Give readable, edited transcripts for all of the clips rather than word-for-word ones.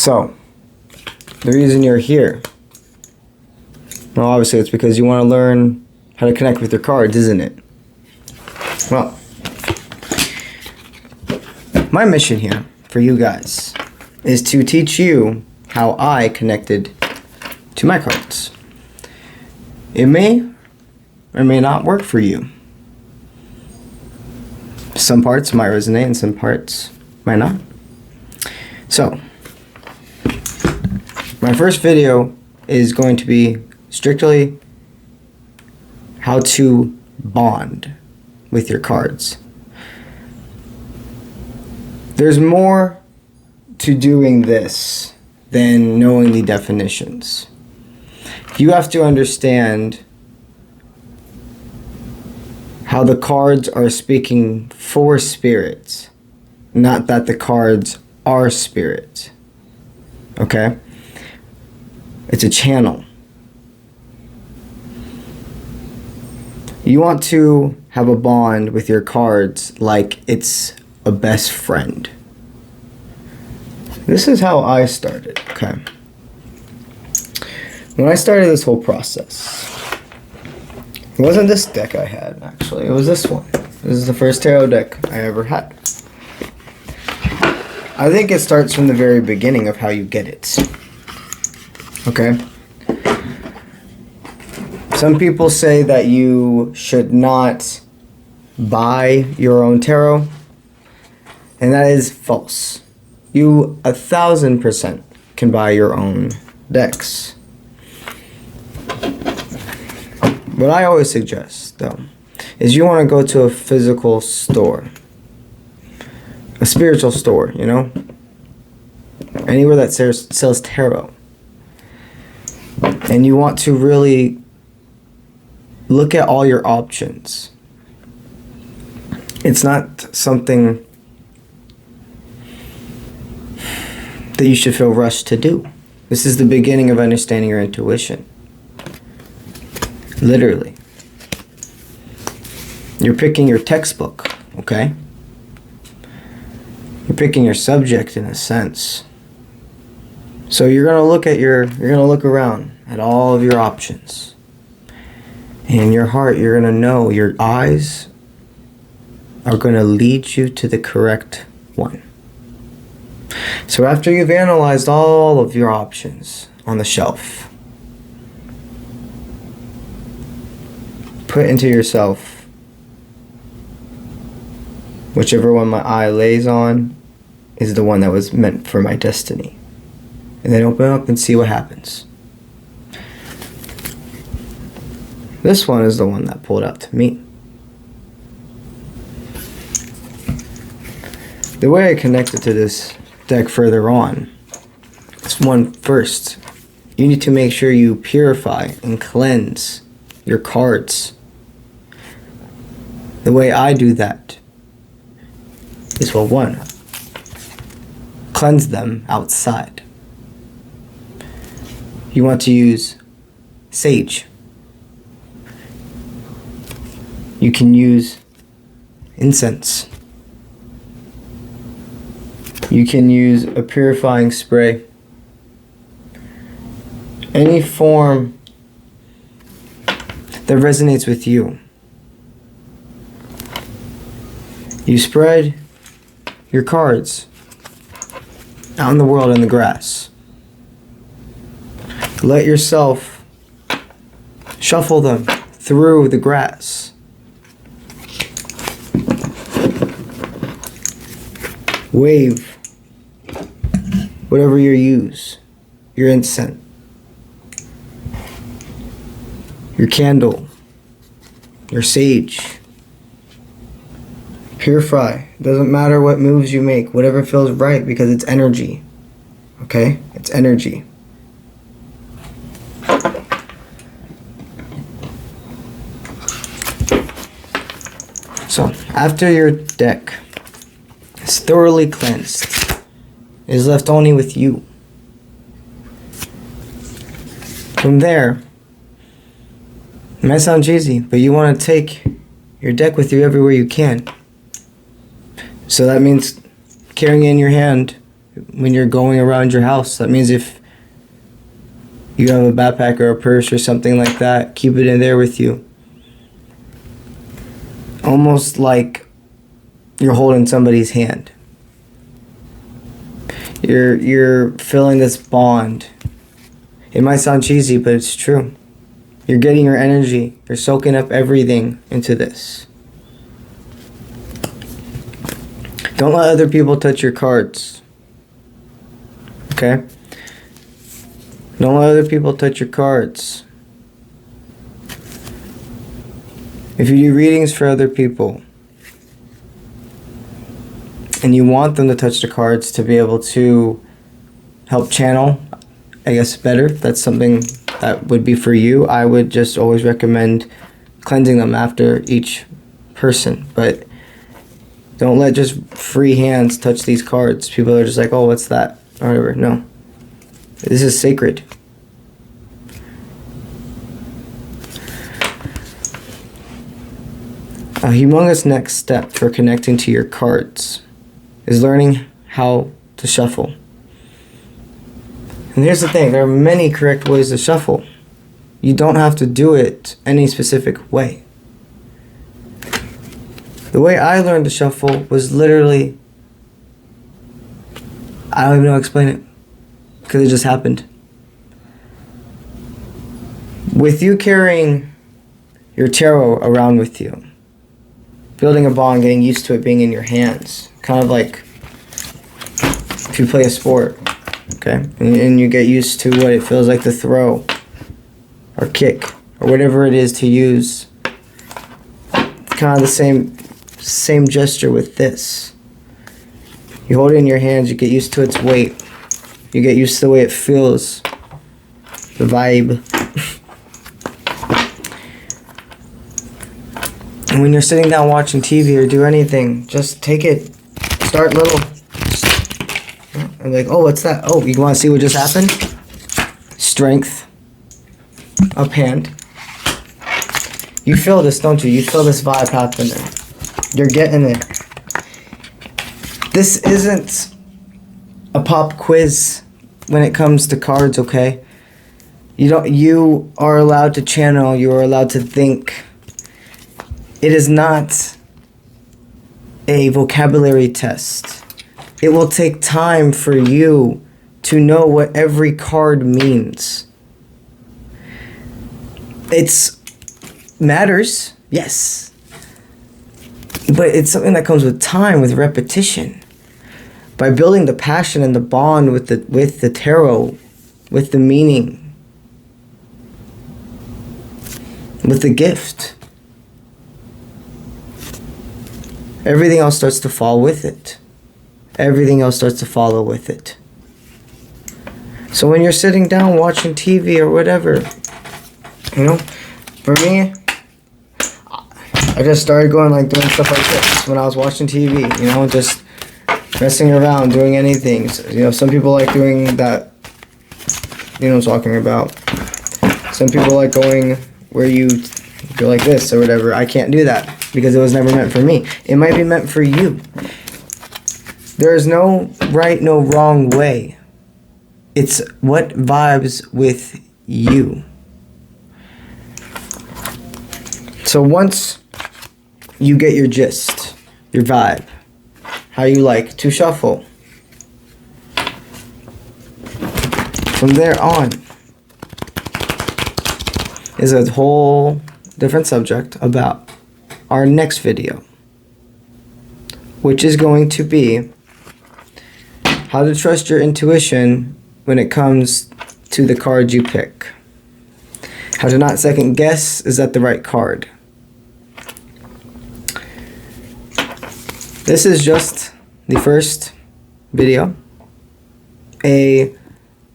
So, the reason you're here, well, obviously it's because you want to learn how to connect with your cards, isn't it? Well, my mission here for you guys is to teach you how I connected to my cards. It may or may not work for you. Some parts might resonate and some parts might not. So, my first video is going to be strictly how to bond with your cards. There's more to doing this than knowing the definitions. You have to understand how the cards are speaking for spirits, not that the cards are spirit. Okay? It's a channel. You want to have a bond with your cards like it's a best friend. This is how I started, okay? When I started this whole process, it wasn't this deck I had, actually. It was this one. This is the first tarot deck I ever had. I think it starts from the very beginning of how you get it. Okay? Some people say that you should not buy your own tarot, and that is false. You 1,000% can buy your own decks. What I always suggest, though, is you want to go to a physical store. A spiritual store, you know? Anywhere that sells tarot. And you want to really look at all your options. It's not something that you should feel rushed to do. This is the beginning of understanding your intuition. Literally. You're picking your textbook, okay? You're picking your subject in a sense. So you're gonna look around at all of your options. And in your heart, you're gonna know, your eyes are gonna lead you to the correct one. So after you've analyzed all of your options on the shelf, put into yourself whichever one my eye lays on is the one that was meant for my destiny. And then open up and see what happens. This one is the one that pulled out to me. The way I connected to this deck further on is one first. You need to make sure you purify and cleanse your cards. The way I do that is, well, one, cleanse them outside. You want to use sage. You can use incense. You can use a purifying spray. Any form that resonates with you. You spread your cards out in the world in the grass. Let yourself shuffle them through the grass. Wave whatever you use, your incense, your candle, your sage. Purify. Doesn't matter what moves you make, whatever feels right, because it's energy. Okay? It's energy. So, after your deck is thoroughly cleansed, it is left only with you. From there, it might sound cheesy, but you want to take your deck with you everywhere you can. So that means carrying it in your hand when you're going around your house. That means if you have a backpack or a purse or something like that, keep it in there with you. Almost like you're holding somebody's hand. You're feeling this bond. It might sound cheesy, but it's true. You're getting your energy. You're soaking up everything into this. Don't let other people touch your cards. Okay? Don't let other people touch your cards. If you do readings for other people, and you want them to touch the cards to be able to help channel, I guess, better, that's something that would be for you. I would just always recommend cleansing them after each person. But don't let just free hands touch these cards. People are just like, oh, what's that? Or whatever. No. This is sacred. A humongous next step for connecting to your cards is learning how to shuffle. And here's the thing, there are many correct ways to shuffle. You don't have to do it any specific way. The way I learned to shuffle was literally, I don't even know how to explain it, because it just happened. With you carrying your tarot around with you, building a bond, getting used to it being in your hands, kind of like if you play a sport, okay, and you get used to what it feels like to throw or kick or whatever it is to use. It's kind of the same gesture with this. You hold it in your hands, you get used to its weight, you get used to the way it feels, the vibe. And when you're sitting down watching TV or do anything, just take it, start little. I'm like, oh, what's that? Oh, you want to see what just happened? Strength. Up hand. You feel this, don't you? You feel this vibe happening. You're getting it. This isn't a pop quiz when it comes to cards, okay? You are allowed to channel, you are allowed to think. It is not a vocabulary test. It will take time for you to know what every card means. It's matters, yes. But it's something that comes with time, with repetition. By building the passion and the bond with the tarot, with the meaning, with the gift. Everything else starts to fall with it. Everything else starts to follow with it. So when you're sitting down watching TV or whatever, for me, I just started going like doing stuff like this when I was watching TV, just messing around, doing anything. So, some people like doing that, what I'm talking about. Some people like going where you go like this or whatever. I can't do that because it was never meant for me. It might be meant for you. There is no right, no wrong way. It's what vibes with you. So once you get your gist, your vibe, how you like to shuffle, from there on is a whole different subject about our next video, which is going to be how to trust your intuition when it comes to the card you pick. How to not second guess, is that the right card? This is just the first video. A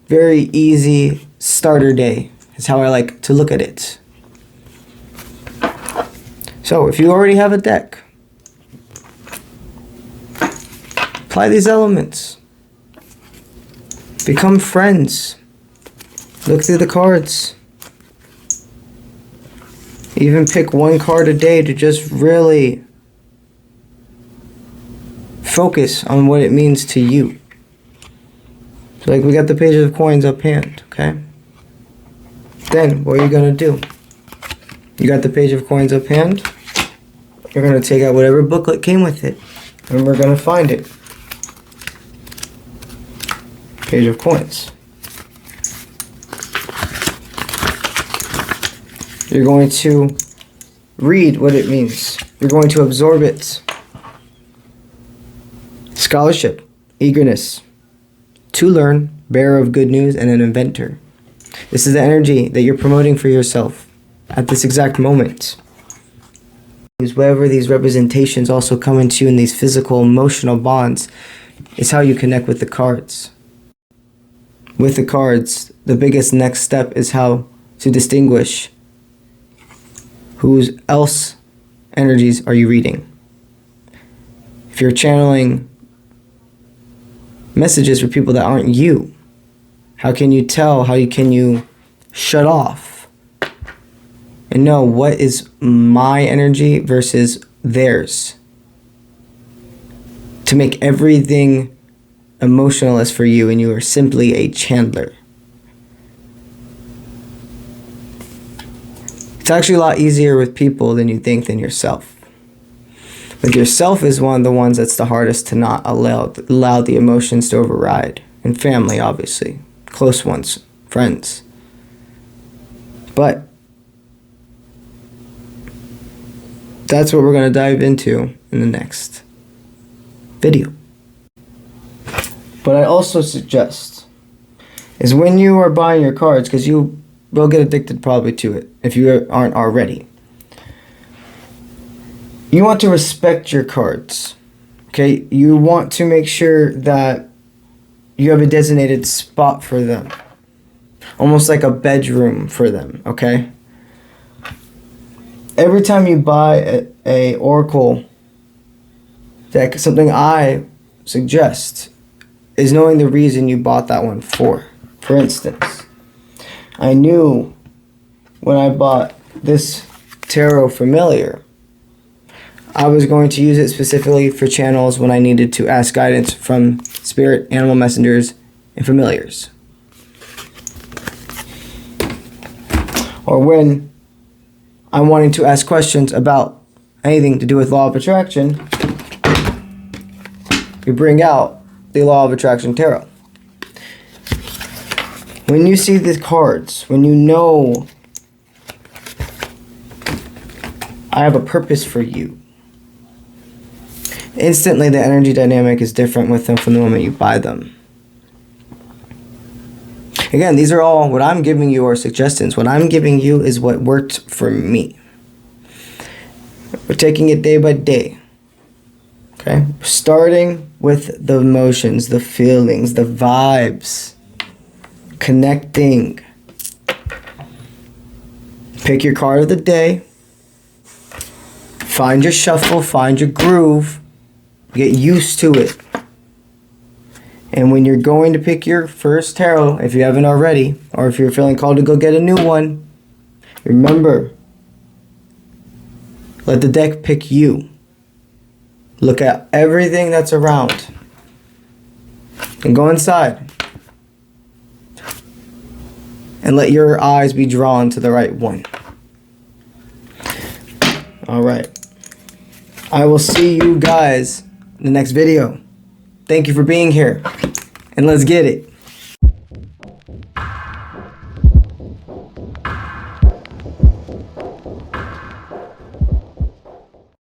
very easy starter day is how I like to look at it. So if you already have a deck, apply these elements. Become friends. Look through the cards. Even pick one card a day to just really focus on what it means to you. So like we got the Page of Coins up hand, okay? Then what are you gonna do? You got the Page of Coins up hand. You're gonna take out whatever booklet came with it, and we're gonna find it. Page of Coins. You're going to read what it means. You're going to absorb it. Scholarship, eagerness, to learn, bearer of good news, and an inventor. This is the energy that you're promoting for yourself at this exact moment. Wherever these representations also come into you in these physical, emotional bonds, is how you connect with the cards. With the cards, the biggest next step is how to distinguish whose else energies are you reading. If you're channeling messages for people that aren't you, how can you tell? How can you shut off and know what is my energy versus theirs? To make everything emotionalist for you, and you are simply a channeler. It's actually a lot easier with people than you think than yourself. With yourself is one of the ones that's the hardest to not allow the emotions to override. And family, obviously. Close ones. Friends. But that's what we're going to dive into in the next video. But I also suggest is when you are buying your cards, because you will get addicted probably to it if you aren't already. You want to respect your cards, okay? You want to make sure that you have a designated spot for them. Almost like a bedroom for them, okay? Every time you buy a oracle deck, something I suggest is knowing the reason you bought that one for. For instance, I knew when I bought this tarot familiar, I was going to use it specifically for channels when I needed to ask guidance from spirit, animal messengers, and familiars. Or when I'm wanting to ask questions about anything to do with law of attraction, you bring out the Law of Attraction Tarot. When you see the cards, when you know I have a purpose for you, instantly the energy dynamic is different with them from the moment you buy them. Again, these are all what I'm giving you are suggestions. What I'm giving you is what worked for me. We're taking it day by day. Okay? Starting with the emotions, the feelings, the vibes. Connecting. Pick your card of the day. Find your shuffle, find your groove. Get used to it. And when you're going to pick your first tarot, if you haven't already, or if you're feeling called to go get a new one, remember, let the deck pick you. Look at everything that's around. And go inside. And let your eyes be drawn to the right one. Alright. I will see you guys in the next video. Thank you for being here. And let's get it.